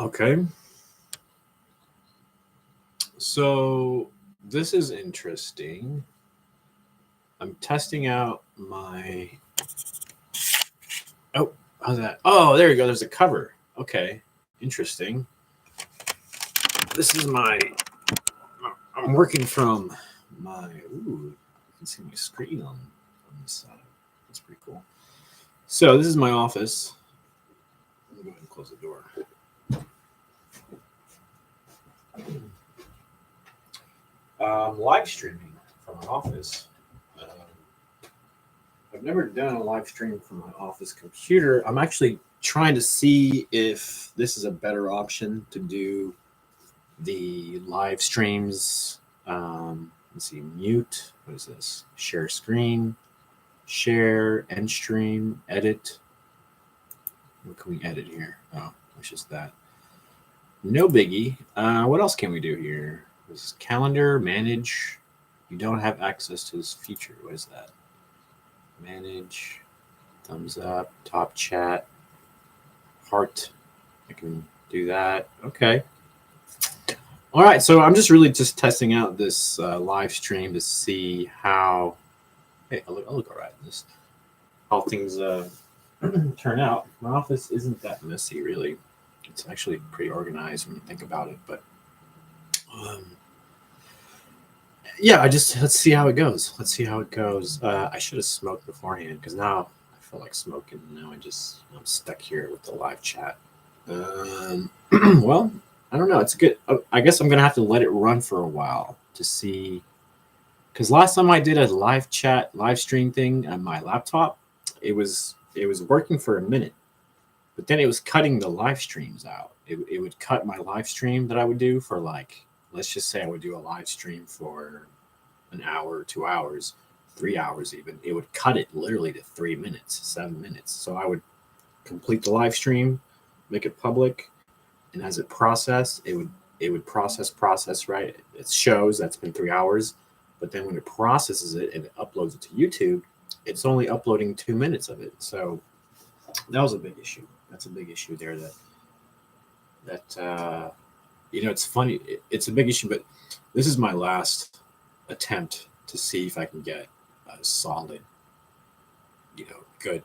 Okay. So this is interesting. I'm testing out my. Oh, how's that? Oh, there you go. There's a cover. Okay. Interesting. This is my. I'm working from my. Ooh, you can see my screen on this side. That's pretty cool. So this is my office. Let me go ahead and close the door. Live streaming from my office. I've never done a live stream from my office computer. I'm actually trying to see if this is a better option to do the live streams. Let's see, mute. What is this? Share screen, share, end stream, edit. What can we edit here? Oh, it's just that. No biggie. What else can we do here? This is calendar, manage. You don't have access to this feature. What is that? Manage, thumbs up, top chat, heart. I can do that. Okay. All right. So I'm just really just testing out this live stream to see how. Hey, I'll look all right in this. How things turn out. My office isn't that messy, really. It's actually pretty organized when you think about it. But yeah, let's see how it goes. Let's see how it goes. I should have smoked beforehand because now I feel like smoking. Now I'm stuck here with the live chat. Well, I don't know. It's good. I guess I'm gonna have to let it run for a while to see. Because last time I did a live stream thing on my laptop, it was working for a minute, but then it was cutting the live streams out. It would cut my live stream that I would do for let's just say I would do a live stream for an hour, 2 hours, 3 hours even. It would cut it literally to 3 minutes, 7 minutes. So I would complete the live stream, make it public, and as it processed, it would process, right? It shows that's been 3 hours, but then when it processes it and it uploads it to YouTube, it's only uploading 2 minutes of it. So that was a big issue. That's a big issue there that it's funny. It's a big issue, but this is my last attempt to see if I can get a solid, good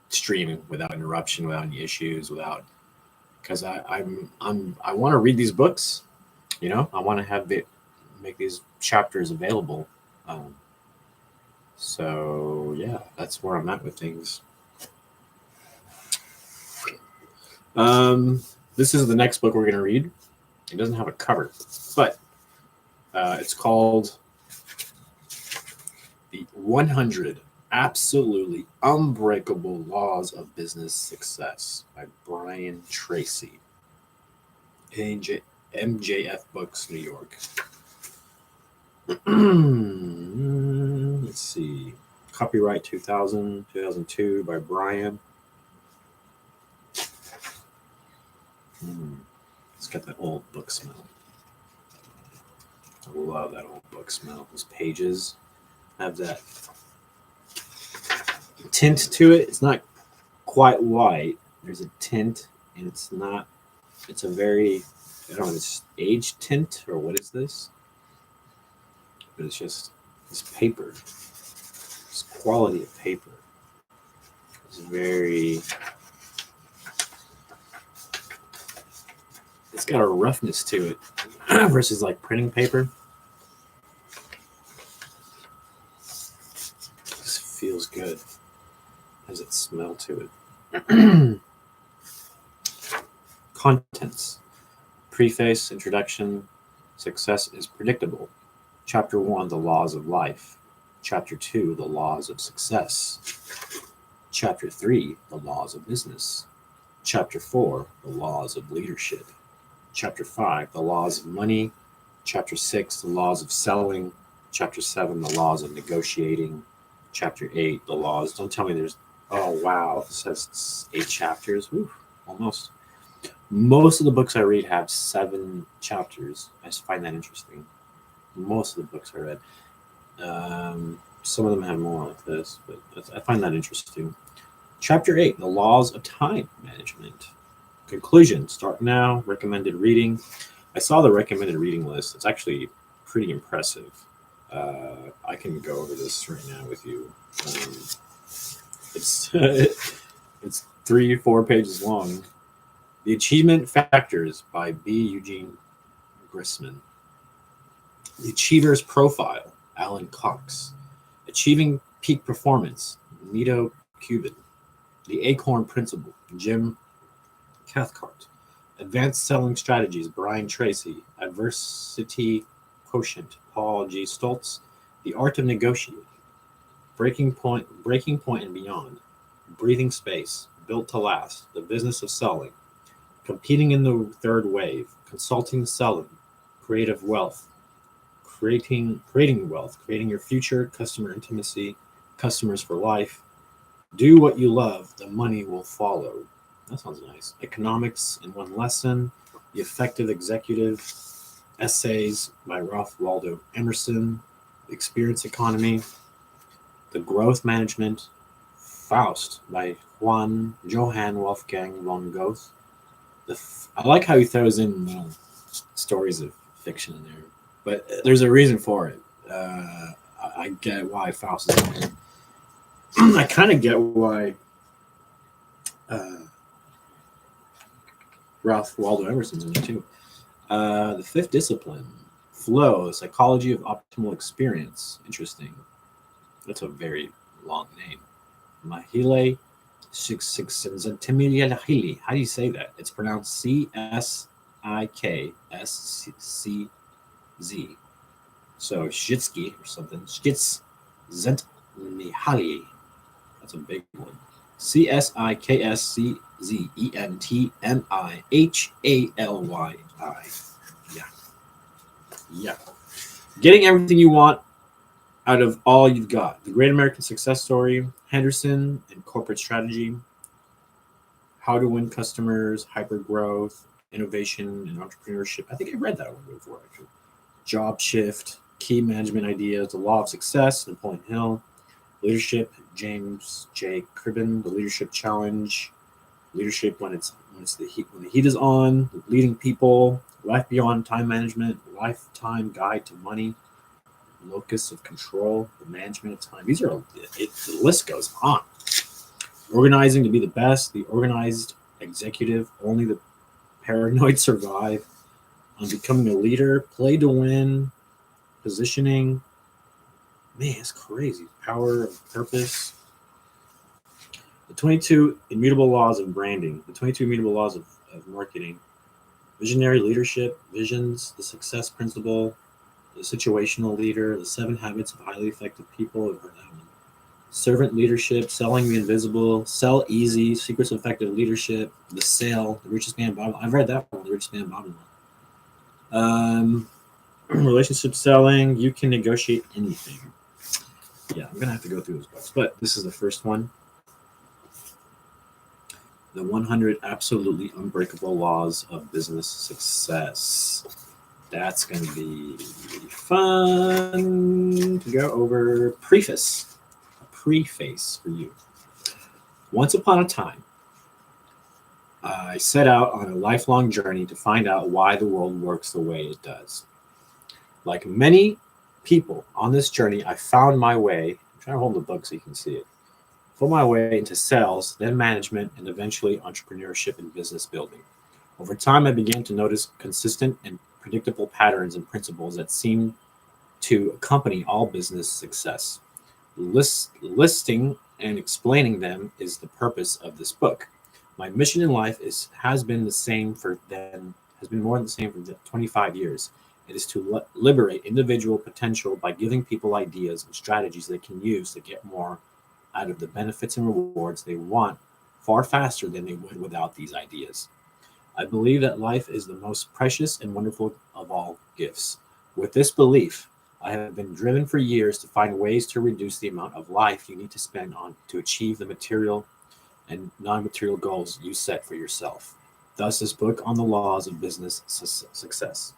streaming without interruption, without any issues, because I want to read these books. I want to make these chapters available. So yeah, that's where I'm at with things. This is the next book we're going to read. It doesn't have a cover, but it's called The 100 Absolutely Unbreakable Laws of Business Success by Brian Tracy. MJF Books, New York. Let's see. Copyright 2002 by Brian. It's got that old book smell. I love that old book smell. Those pages have that tint to it. It's not quite white. There's a tint, and it's a very, I don't know, it's age tint, or what is this? But it's just this paper. This quality of paper. It's it's got a roughness to it versus like printing paper. This feels good. Has its smell to it. Contents. Preface, introduction. Success is predictable. Chapter 1, The Laws of Life. Chapter 2, The Laws of Success. Chapter 3, The Laws of Business. Chapter 4, The Laws of Leadership. Chapter 5, The Laws of Money. Chapter 6, The Laws of Selling. Chapter 7, The Laws of Negotiating. Chapter 8, The Laws. Don't tell me there's. Oh, wow. It says 8 chapters. Whew, almost. Most of the books I read have 7 chapters. I just find that interesting. Most of the books I read. Some of them have more like this, but I find that interesting. Chapter 8, The Laws of Time Management. Conclusion. Start now. Recommended reading. I saw the recommended reading list. It's actually pretty impressive. I can go over this right now with you. It's it's 3-4 pages long. The Achievement Factors by B. Eugene Grissman. The Achiever's Profile, Alan Cox. Achieving Peak Performance, Nito Cuban. The Acorn Principle, Jim Cathcart. Advanced Selling Strategies, Brian Tracy. Adversity Quotient, Paul G. Stoltz. The Art of Negotiating. Breaking Point and Beyond. Breathing Space, Built to Last. The Business of Selling. Competing in the Third Wave. Consulting Selling. Creative Wealth. Creating wealth, creating your future, customer intimacy, customers for life. Do what you love, the money will follow. That sounds nice. Economics in One Lesson, The Effective Executive, Essays by Ralph Waldo Emerson, The Experience Economy, The Growth Management, Faust by Johann Wolfgang von Goethe. I like how he throws in stories of fiction in there. But there's a reason for it. I get why Faust is in there. I kind of get why Ralph Waldo Emerson's in there too. The Fifth Discipline, Flow, the Psychology of Optimal Experience. Interesting. That's a very long name. Mahile Csikszentmihalyi. How do you say that? It's pronounced Csikszz. So Shitsky or something. Csikszentmihalyi. That's a big one. Csikszentmihalyi. Yeah. Getting everything you want out of all you've got. The Great American Success Story, Henderson and Corporate Strategy, How to Win Customers, Hypergrowth, Innovation and Entrepreneurship. I think I read that one before, actually. Job Shift, Key Management Ideas, The Law of Success, Napoleon Hill, Leadership, James J. Cribbin, The Leadership Challenge, Leadership when the heat is on, Leading People, Life Beyond Time Management, Lifetime Guide to Money, Locus of Control, The Management of Time. The list goes on. Organizing to be the best, The Organized Executive, Only the Paranoid Survive, On Becoming a Leader, Play to Win, Positioning. Man, it's crazy. Power of Purpose. The 22 Immutable Laws of Branding, The 22 Immutable Laws of Marketing, Visionary Leadership, Visions, The Success Principle, The Situational Leader, The 7 Habits of Highly Effective People. I've heard that one. Servant Leadership, Selling the Invisible, Sell Easy, Secrets of Effective Leadership, The Sale, The Richest Man Babylon. I've read that one, The Richest Man Babylon. Relationship Selling, You Can Negotiate Anything. Yeah, I'm going to have to go through those books, but this is the first one. The 100 Absolutely Unbreakable Laws of Business Success. That's going to be fun to go over. Preface for you. Once upon a time, I set out on a lifelong journey to find out why the world works the way it does. Like many people on this journey, I found my way. I'm trying to hold the book so you can see it. Found my way into sales, then management, and eventually entrepreneurship and business building. Over time, I began to notice consistent and predictable patterns and principles that seem to accompany all business success. Listing and explaining them is the purpose of this book. My mission in life has been more than the same for 25 years. It is to liberate individual potential by giving people ideas and strategies they can use to get more out of the benefits and rewards they want far faster than they would without these ideas. I believe that life is the most precious and wonderful of all gifts. With this belief, I have been driven for years to find ways to reduce the amount of life you need to spend on to achieve the material and non-material goals you set for yourself. Thus, this book on the laws of business success.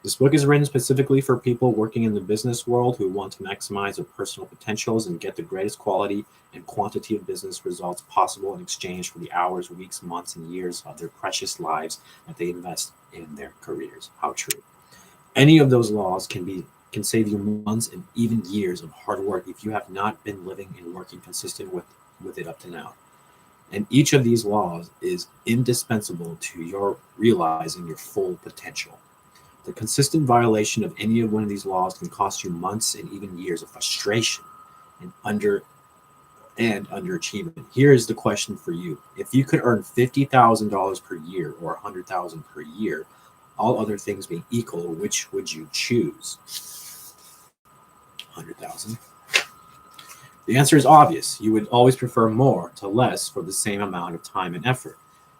This book is written specifically for people working in the business world who want to maximize their personal potentials and get the greatest quality and quantity of business results possible in exchange for the hours, weeks, months, and years of their precious lives that they invest in their careers. How true. Any of those laws can save you months and even years of hard work if you have not been living and working consistent with it up to now. And each of these laws is indispensable to your realizing your full potential. The consistent violation of any of one of these laws can cost you months and even years of frustration and underachievement. Here is the question for you. If you could earn $50,000 per year or $100,000 per year, all other things being equal, which would you choose? 100,000. The answer is obvious. You would always prefer more to less for the same amount of time and effort.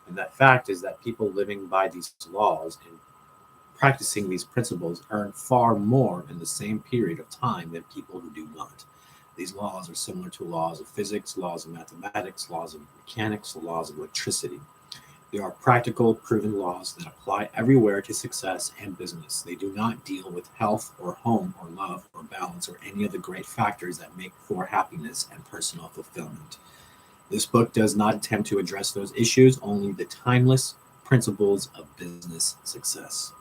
And that fact is that people living by these laws and practicing these principles earn far more in the same period of time than people who do not. These laws are similar to laws of physics, laws of mathematics, laws of mechanics, laws of electricity. They are practical, proven laws that apply everywhere to success and business. They do not deal with health or home or love or balance or any of the great factors that make for happiness and personal fulfillment. This book does not attempt to address those issues, only the timeless principles of business success.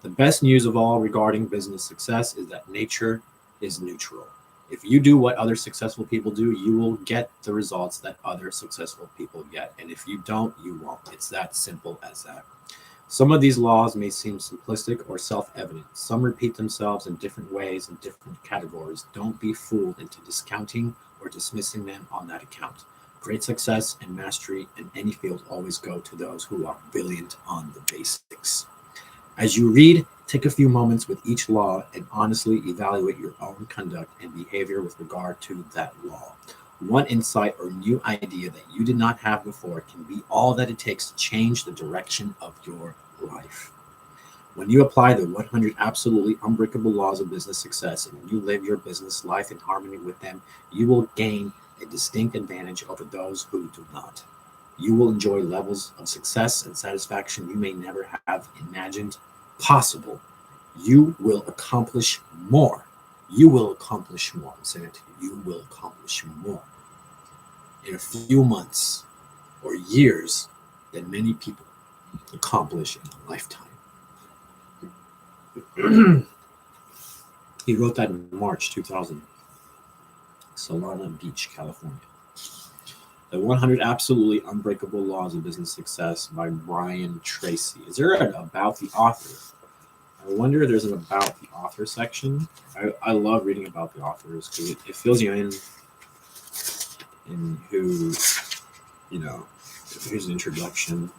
The best news of all regarding business success is that nature is neutral. If you do what other successful people do, you will get the results that other successful people get. And if you don't, you won't. It's that simple as that. Some of these laws may seem simplistic or self-evident. Some repeat themselves in different ways in different categories. Don't be fooled into discounting or dismissing them on that account. Great success and mastery in any field always go to those who are brilliant on the basics. As you read, take a few moments with each law and honestly evaluate your own conduct and behavior with regard to that law. One insight or new idea that you did not have before can be all that it takes to change the direction of your life. When you apply the 100 absolutely unbreakable laws of business success and you live your business life in harmony with them, you will gain a distinct advantage over those who do not. You will enjoy levels of success and satisfaction you may never have imagined possible. You will accomplish more. You will accomplish more. I'm saying it to you. You will accomplish more in a few months or years than many people accomplish in a lifetime. He wrote that in March 2000, Solana Beach, California. The 100 Absolutely Unbreakable Laws of Business Success by Brian Tracy. Is there an about the author? I wonder if there's an about the author section. I love reading about the authors because it fills you in who, here's an introduction.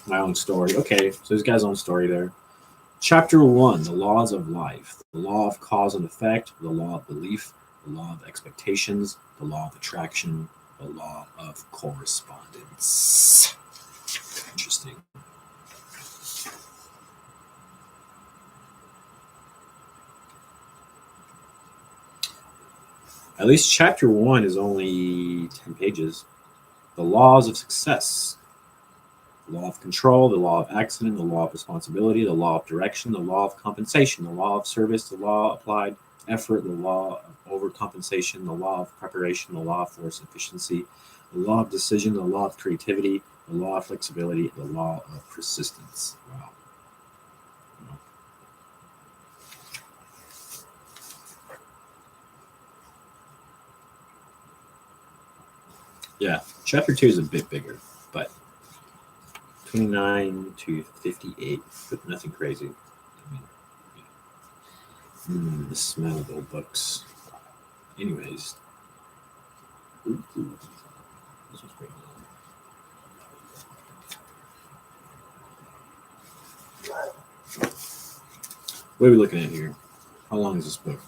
My own story. Okay, so this guy's own story there. Chapter 1, the laws of life. The law of cause and effect, the law of belief, the law of expectations, the law of attraction, the law of correspondence. Interesting. At least chapter 1 is only 10 pages. The laws of success. The law of control, the law of accident, the law of responsibility, the law of direction, the law of compensation, the law of service, the law of applied effort, the law of overcompensation, the law of preparation, the law of force efficiency, the law of decision, the law of creativity, the law of flexibility, the law of persistence. Wow. Yeah, chapter 2 is a bit bigger, but 29 to 58, but nothing crazy. I mean, the smell of old books. Anyways. Ooh. This was pretty long. What are we looking at here? How long is this book?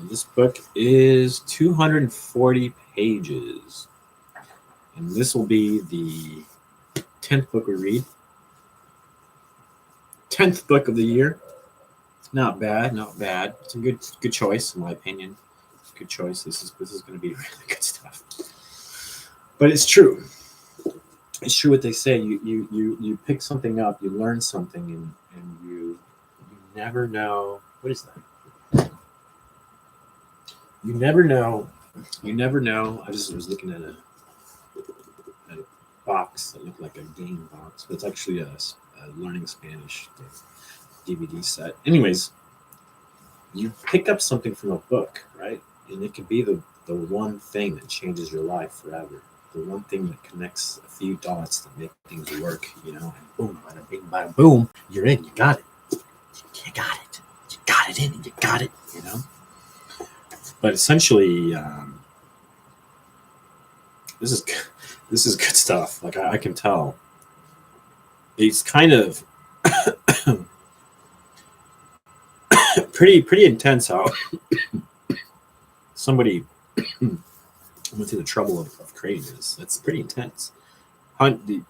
This book is 240 pages. And this will be the 10th book we read. 10th book of the year. Not bad, not bad. It's a good choice, in my opinion. Good choice. This is going to be really good stuff. But it's true. it's true what they say. You pick something up, you learn something, and you never know what is that. You never know. You never know. I just was looking at a box that looked like a game box, but it's actually a learning Spanish DVD set. Anyways, you pick up something from a book, right? And it could be the one thing that changes your life forever. The one thing that connects a few dots that make things work, you know, and boom, bada bing, bada boom, you're in, you got it. You got it. You got it in, and you got it, you know? But essentially, this is this is good stuff. Like I can tell. It's kind of pretty intense how somebody went through the trouble of creating this. That's pretty intense. The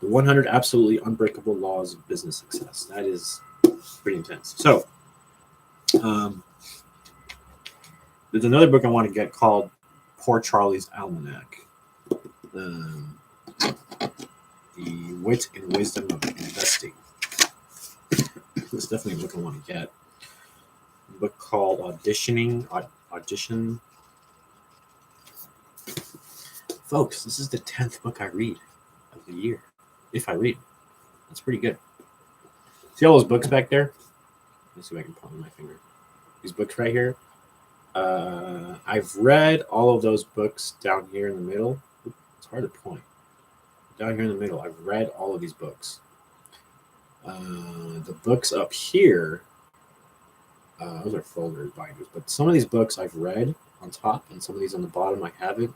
100 absolutely unbreakable laws of business success. That is pretty intense. So, there's another book I want to get called Poor Charlie's Almanac. The Wit and Wisdom of Investing. It's definitely a book I want to get. A book called Audition. Folks, this is the 10th book I read of the year. If I read. That's pretty good. See all those books back there? Let's see if I can point with my finger. These books right here. I've read all of those books down here in the middle. It's hard to point. Down here in the middle, I've read all of these books. The books up here, those are folder binders, but some of these books I've read on top, and some of these on the bottom I haven't.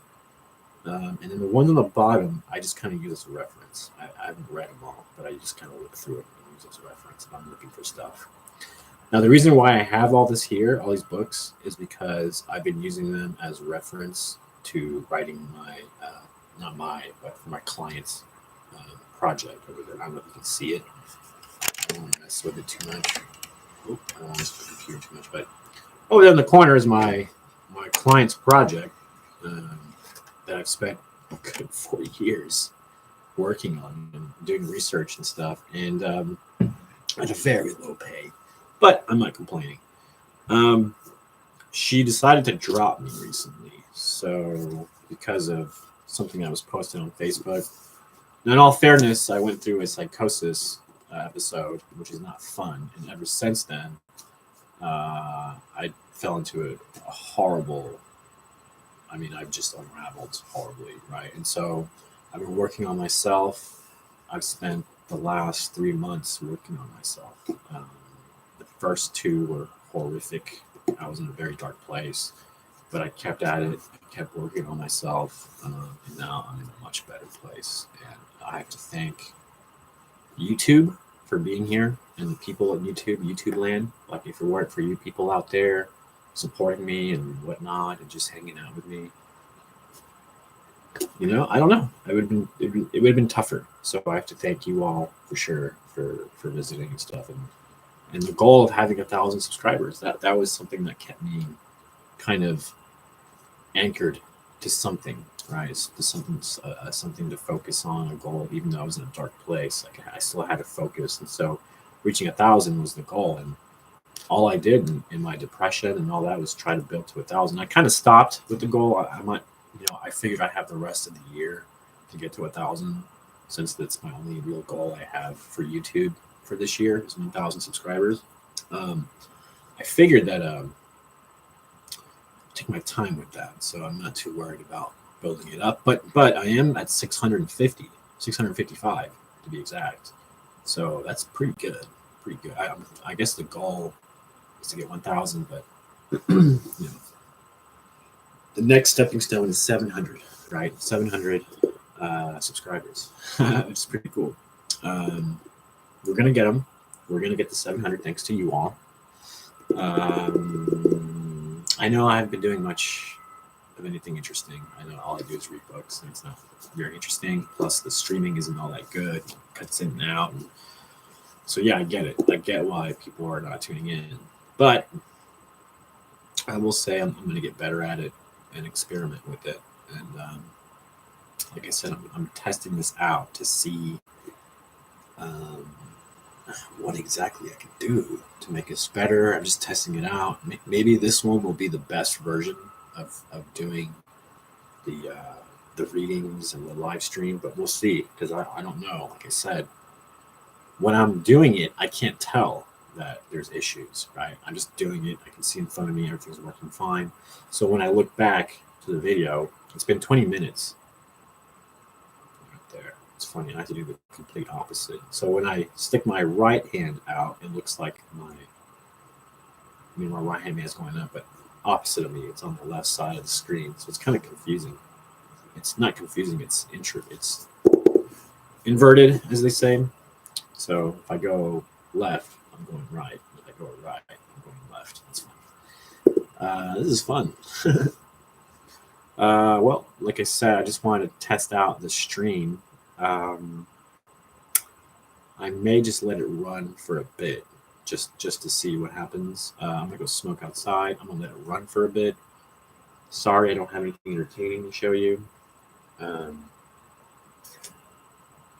And then the ones on the bottom, I just kind of use as a reference. I haven't read them all, but I just kind of look through it and use as a reference if I'm looking for stuff. Now, the reason why I have all this here, all these books, is because I've been using them as reference to writing my, not my, but for my client's project over there. I don't know if you can see it. I don't want to mess with it too much. Oh, I don't want to mess with the computer too much. But over there in the corner is my client's project that I've spent a good 4 years working on and doing research and stuff. And at a very low pay. But I'm not complaining. She decided to drop me recently. So, because of something I was posting on Facebook. Now, in all fairness, I went through a psychosis episode, which is not fun. And ever since then, I fell into a horrible, I've just unraveled horribly, right? And so I've been working on myself. I've spent the last 3 months working on myself. The first 2 were horrific. I was in a very dark place, but I kept at it. I kept working on myself, and now I'm in a much better place. And I have to thank YouTube for being here and the people at YouTube land. Like if it weren't for you people out there supporting me and whatnot and just hanging out with me, I don't know. It would have been tougher. So I have to thank you all for sure for visiting and stuff. And the goal of having 1,000 subscribers, that was something that kept me kind of anchored to something, right? To something to focus on, a goal. Even though I was in a dark place, like I still had to focus. And so reaching 1,000 was the goal. And all I did in my depression and all that was try to build to 1,000. I kind of stopped with the goal. I figured I have the rest of the year to get to 1,000, since that's my only real goal I have for YouTube for this year is 1,000 subscribers. I figured that take my time with that, so I'm not too worried about building it up. But I am at 655 to be exact. So that's pretty good. Pretty good. I guess the goal is to get 1,000, but the next stepping stone is 700, right? 700 subscribers. It's pretty cool. We're going to get them. We're going to get the 700 thanks to you all. I know I haven't been doing much of anything interesting. I know all I do is read books, and it's not very interesting. Plus, the streaming isn't all that good. It cuts in and out. So, yeah, I get it. I get why people are not tuning in. But I will say I'm going to get better at it and experiment with it. And like I said, I'm testing this out to see um, what exactly I can do to make this better. I'm just testing it out. Maybe this one will be the best version of doing the the readings and the live stream, but we'll see because I don't know. Like I said, when I'm doing it, I can't tell that there's issues, right? I'm just doing it. I can see in front of me everything's working fine. So when I look back to the video, it's been 20 minutes right there. It's funny. I have to do the complete opposite. So when I stick my right hand out, it looks like my right hand is going up, but opposite of me, it's on the left side of the screen. So it's kind of confusing. It's not confusing. It's inverted, as they say. So if I go left, I'm going right. If I go right, I'm going left. That's fine. This is fun. Well, like I said, I just wanted to test out the stream. I may just let it run for a bit, just to see what happens. I'm gonna go smoke outside. I'm gonna let it run for a bit. Sorry, I don't have anything entertaining to show you.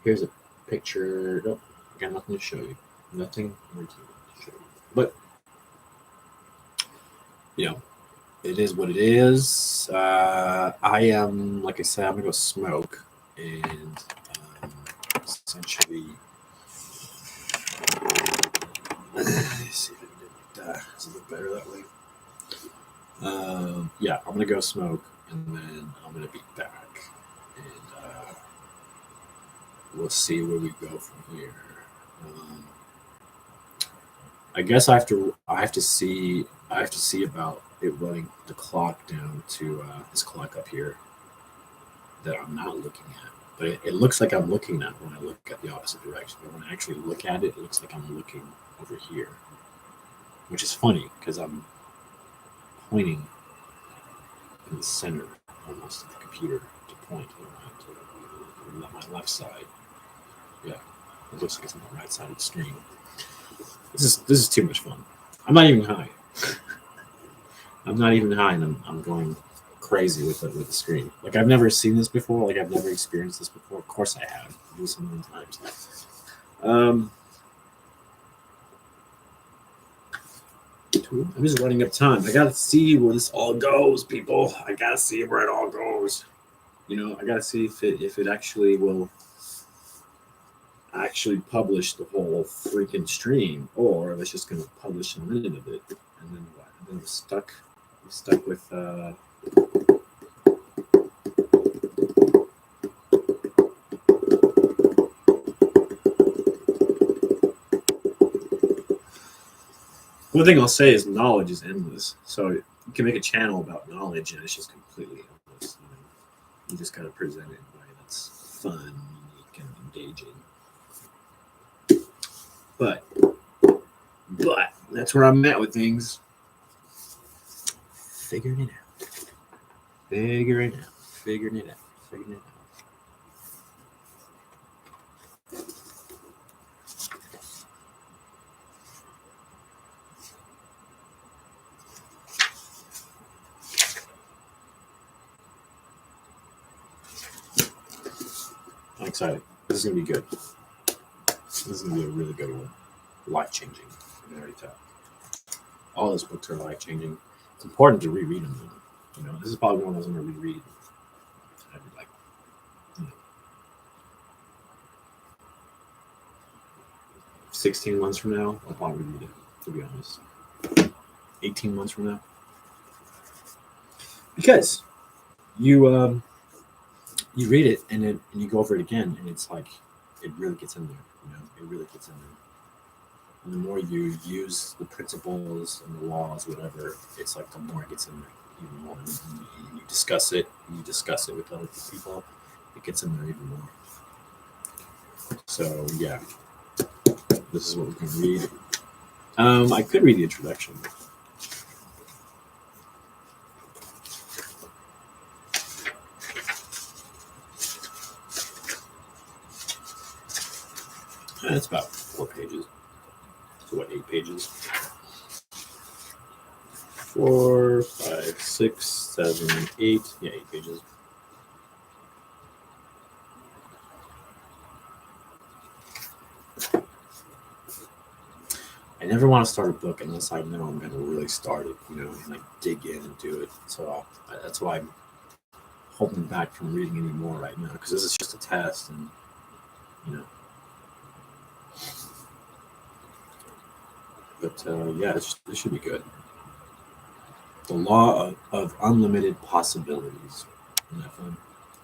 Here's a picture. Nope, I got nothing to show you. Nothing entertaining to show you. But you know, it is what it is. I am, like I said, I'm gonna go smoke and essentially. Let's see if I can do it like that. Is it look better that way? Yeah, I'm gonna go smoke and then I'm gonna be back, and we'll see where we go from here. I guess I have to see about it running the clock down to this clock up here that I'm not looking at. But it looks like I'm looking at when I look at the opposite direction. But when I actually look at it, it looks like I'm looking over here, which is funny because I'm pointing in the center almost of the computer to point to my left side. Yeah, it looks like it's on the right side of the screen. This is too much fun. I'm not even high. I'm not even high, and I'm going crazy with the screen. Like I've never seen this before. Like I've never experienced this before. Of course I have. I do so many times. I'm just running up time. I gotta see where this all goes, people. I gotta see where it all goes. I gotta see if it actually will actually publish the whole freaking stream, or if it's just gonna publish a minute of it, and then what? And then I'm stuck with one thing I'll say is knowledge is endless. So you can make a channel about knowledge, and it's just completely endless. You just gotta present it in a way that's fun, unique, and engaging. But that's where I'm at with things. Figuring it out. Figuring it out. I'm excited. This is going to be good. This is going to be a really good one. Life-changing. I can already tell. All those books are life-changing. It's important to reread them, though. This is probably one of those I'm going to reread. I'd be like, 16 months from now, I'll probably read it, to be honest. 18 months from now. Because you read it and you go over it again, and it's like it really gets in there. It really gets in there. And the more you use the principles and the laws, whatever, it's like the more it gets in there even more. And you discuss it with other people, it gets in there even more. So yeah, this is what we can read. I could read the introduction. It's about 4 pages. So what, 8 pages? 4, 5, 6, 7, 8. Yeah, 8 pages. I never want to start a book unless I know I'm going to really start it, you know, and like dig in and do it. So that's why I'm holding back from reading any more right now, because this is just a test, and you know. But yeah, it should be good. The law of unlimited possibilities. Isn't that fun?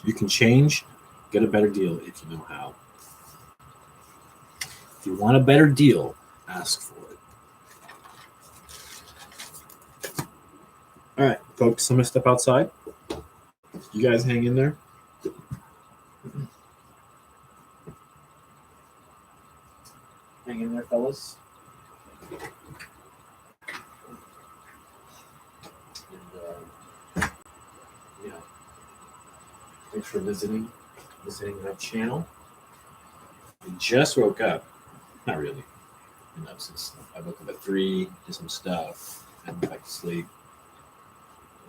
You can change, get a better deal if you know how. If you want a better deal, ask for it. All right, folks, I'm gonna step outside. You guys hang in there. Hang in there, fellas. And yeah, thanks for visiting my channel. I just woke up. Not really. You know, since I woke up at 3, did some stuff, and went back to sleep.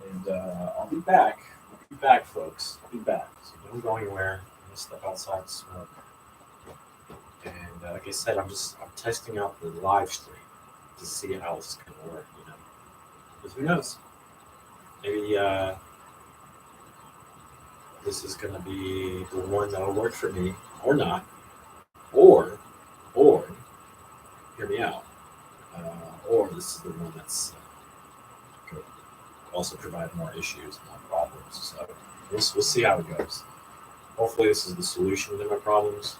And I'll be back. I'll be back, folks. I'll be back. So don't go anywhere. I'm gonna step outside and smoke. And like I said, I'm testing out the live stream to see how this is gonna work. You know, because who knows? Maybe this is gonna be the one that'll work for me, or not, or hear me out, or this is the one that's could also provide more issues, more problems. So we'll see how it goes. Hopefully, this is the solution to my problems.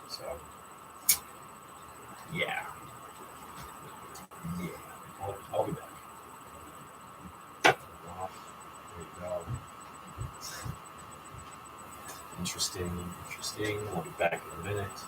So, yeah. I'll be back. There you go. Interesting. I'll be back in a minute.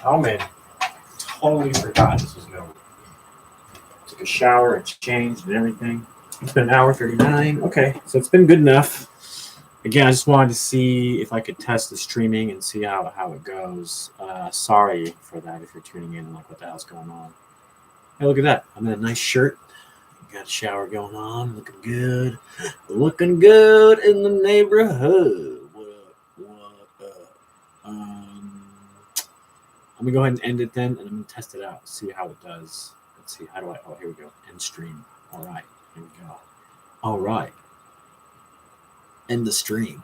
Oh man, totally forgot this was going. Took a shower and changed and everything. It's been an hour 39. Okay, so it's been good enough. Again, I just wanted to see if I could test the streaming and see how it goes. Sorry for that if you're tuning in, like what the hell's going on. Hey, look at that. I'm in a nice shirt. Got a shower going on. Looking good. Looking good in the neighborhood. What up? What up? I'm going to go ahead and end it then, and I'm going to test it out, see how it does. Let's see. How do I? Oh, here we go. End stream. All right. Here we go. All right. End the stream.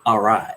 All right.